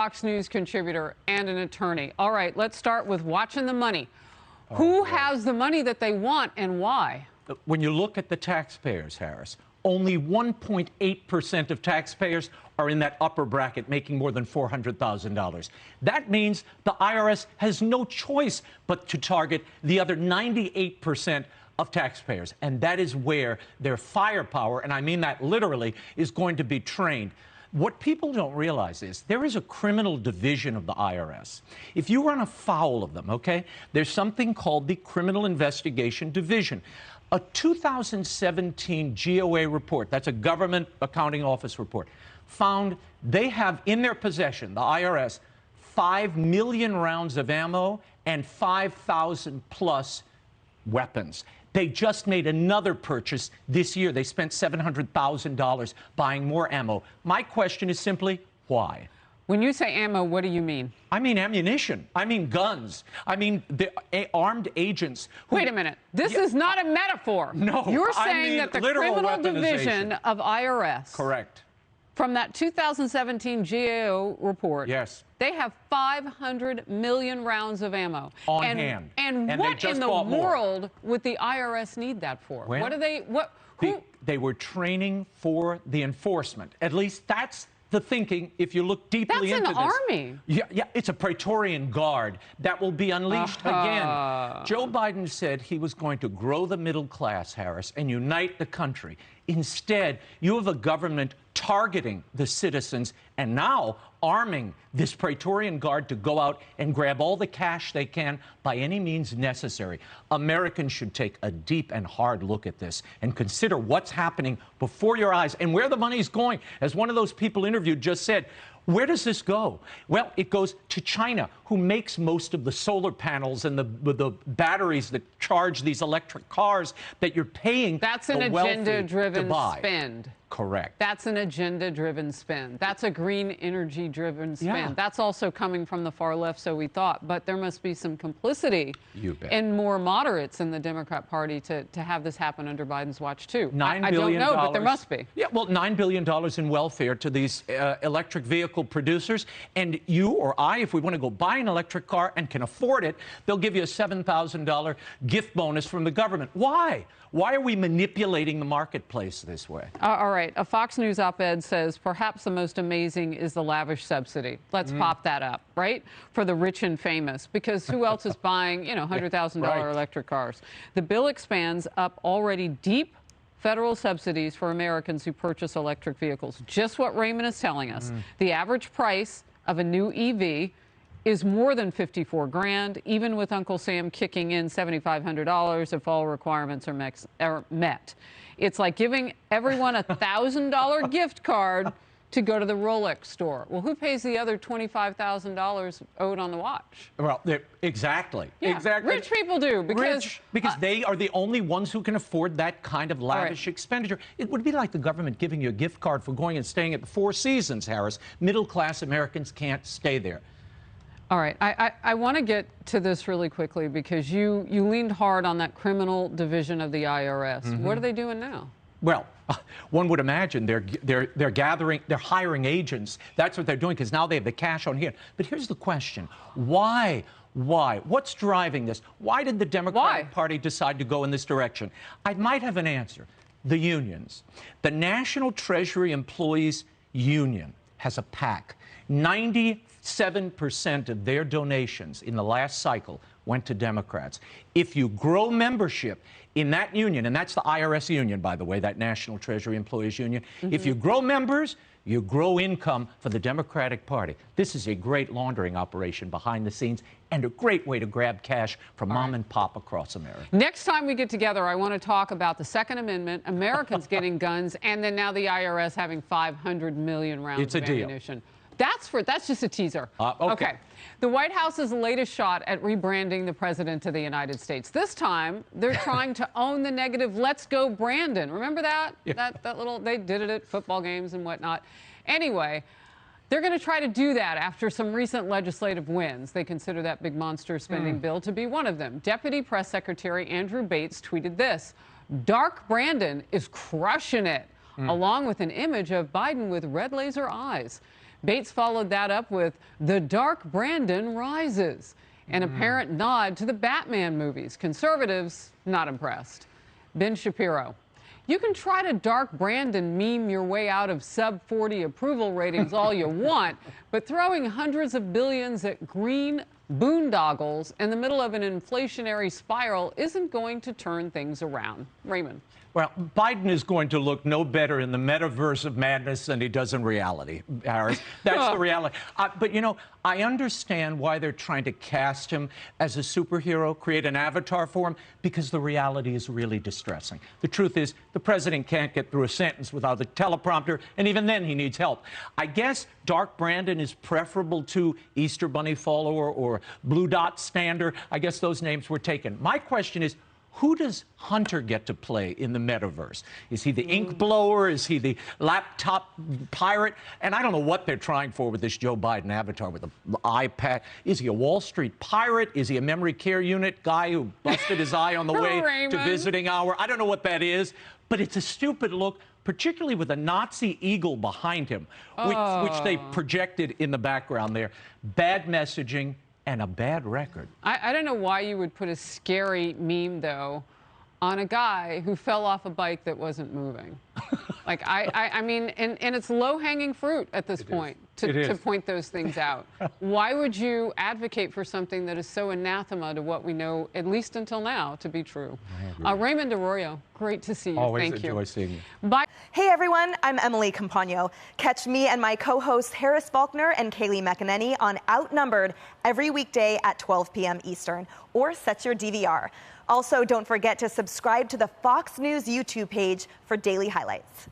Fox News contributor and an attorney. All right, let's start with watching the money. Who has the money that they want and why? When you look at the taxpayers, Harris, only 1.8% of taxpayers are in that upper bracket making more than $400,000. That means the IRS has no choice but to target the other 98% of taxpayers. And that is where their firepower, and I mean that literally, is going to be trained. What people don't realize is there is a criminal division of the IRS. If you run afoul of them, okay, there's something called the Criminal Investigation Division. A 2017 GOA report, that's a Government Accounting Office report, found they have in their possession, the IRS, 5 million rounds of ammo and 5,000 plus weapons. They just made another purchase this year. They spent $700,000 buying more ammo. My question is simply, why? When you say ammo, what do you mean? I mean ammunition. I mean guns. I mean the armed agents. Wait a minute. This is not a metaphor. No. You're saying that the criminal division of IRS. Correct. From that 2017 GAO report. Yes. They have 500 million rounds of ammo. On hand. And what in the world would the IRS need that for? Well, what are they, they were training for the enforcement. At least that's the thinking if you look deeply into this. That's an army. Yeah, it's a Praetorian guard that will be unleashed again. Joe Biden said he was going to grow the middle class, Harris, and unite the country. Instead, you have a government targeting the citizens and now arming this Praetorian Guard to go out and grab all the cash they can by any means necessary. Americans should take a deep and hard look at this and consider what's happening before your eyes and where the money's going. As one of those people interviewed just said, where does this go? Well, it goes to China, who makes most of the solar panels and the batteries that charge these electric cars that you're paying That's an agenda-driven spend. Correct. That's an agenda-driven spend. That's a green energy-driven spend. Yeah. That's also coming from the far left, so we thought. But there must be some complicity in more moderates in the Democrat Party to have this happen under Biden's watch, too. I don't know, but there must be. Yeah, well, $9 billion in welfare to these electric vehicle producers. And you or I, if we want to go buy an electric car and can afford it, they'll give you a $7,000 gift bonus from the government. Why? Why are we manipulating the marketplace this way? All right. A Fox News op-ed says perhaps the most amazing is the lavish subsidy. Let's pop that up, right? For the rich and famous, because who else is buying, $100,000 electric cars? The bill expands up already deep federal subsidies for Americans who purchase electric vehicles. Just what Raymond is telling us. The average price of a new EV is more than $54,000, even with Uncle Sam kicking in $7,500 if all requirements are met. It's like giving everyone a $1,000 gift card to go to the Rolex store. Well, who pays the other $25,000 owed on the watch? Well, exactly. Yeah, exactly. Rich people do because they are the only ones who can afford that kind of lavish expenditure. It would be like the government giving you a gift card for going and staying at the Four Seasons, Harris. Middle-class Americans can't stay there. All right. I want to get to this really quickly because you leaned hard on that criminal division of the IRS. What are they doing now? Well, one would imagine they're hiring agents. That's what they're doing because now they have the cash on hand. But here's the question. Why? What's driving this? Why did the Democratic Party decide to go in this direction? I might have an answer. The unions. The National Treasury Employees Union has a PAC. 97% of their donations in the last cycle went to Democrats. If you grow membership in that union, and that's the IRS union, by the way, that National Treasury Employees Union, if you grow members, you grow income for the Democratic Party. This is a great laundering operation behind the scenes and a great way to grab cash from mom and pop across America. Next time we get together, I want to talk about the Second Amendment, Americans getting guns, and then now the IRS having 500 million rounds of ammunition. That's just a teaser. Okay. The White House's latest shot at rebranding the President of the United States. This time, they're trying to own the negative "Let's go Brandon." Remember that? Yeah. That little, they did it at football games and whatnot. Anyway, they're going to try to do that after some recent legislative wins. They consider that big monster spending bill to be one of them. Deputy Press Secretary Andrew Bates tweeted this: "Dark Brandon is crushing it," along with an image of Biden with red laser eyes. Bates followed that up with The Dark Brandon Rises, an apparent nod to the Batman movies. Conservatives, not impressed. Ben Shapiro. You can try to Dark Brandon meme your way out of sub-40 approval ratings all you want, but throwing hundreds of billions at green boondoggles in the middle of an inflationary spiral isn't going to turn things around. Raymond. Well, Biden is going to look no better in the metaverse of madness than he does in reality, Harris. That's the reality. But, you know, I understand why they're trying to cast him as a superhero, create an avatar for him, because the reality is really distressing. The truth is, the president can't get through a sentence without a teleprompter, and even then he needs help. I guess Dark Brandon is preferable to Easter Bunny follower or Blue Dot stander. I guess those names were taken. My question is, who does Hunter get to play in the metaverse? Is he the ink blower? Is he the laptop pirate? And I don't know what they're trying for with this Joe Biden avatar with the iPad. Is he a Wall Street pirate? Is he a memory care unit guy who busted his eye on the way to visiting hour? I don't know what that is, but it's a stupid look, particularly with a Nazi eagle behind him, which they projected in the background there. Bad messaging. And a bad record. I don't know why you would put a scary meme, though, on a guy who fell off a bike that wasn't moving. Like, I mean, and it's low-hanging fruit at this point to point those things out. Why would you advocate for something that is so anathema to what we know, at least until now, to be true? Raymond Arroyo, great to see you. Always Thank you. Enjoy seeing you. Bye. Hey everyone, I'm Emily Campagno. Catch me and my co-hosts Harris Faulkner and Kaylee McEnany on Outnumbered every weekday at 12 p.m. Eastern, or set your DVR. Also, don't forget to subscribe to the Fox News YouTube page for daily highlights.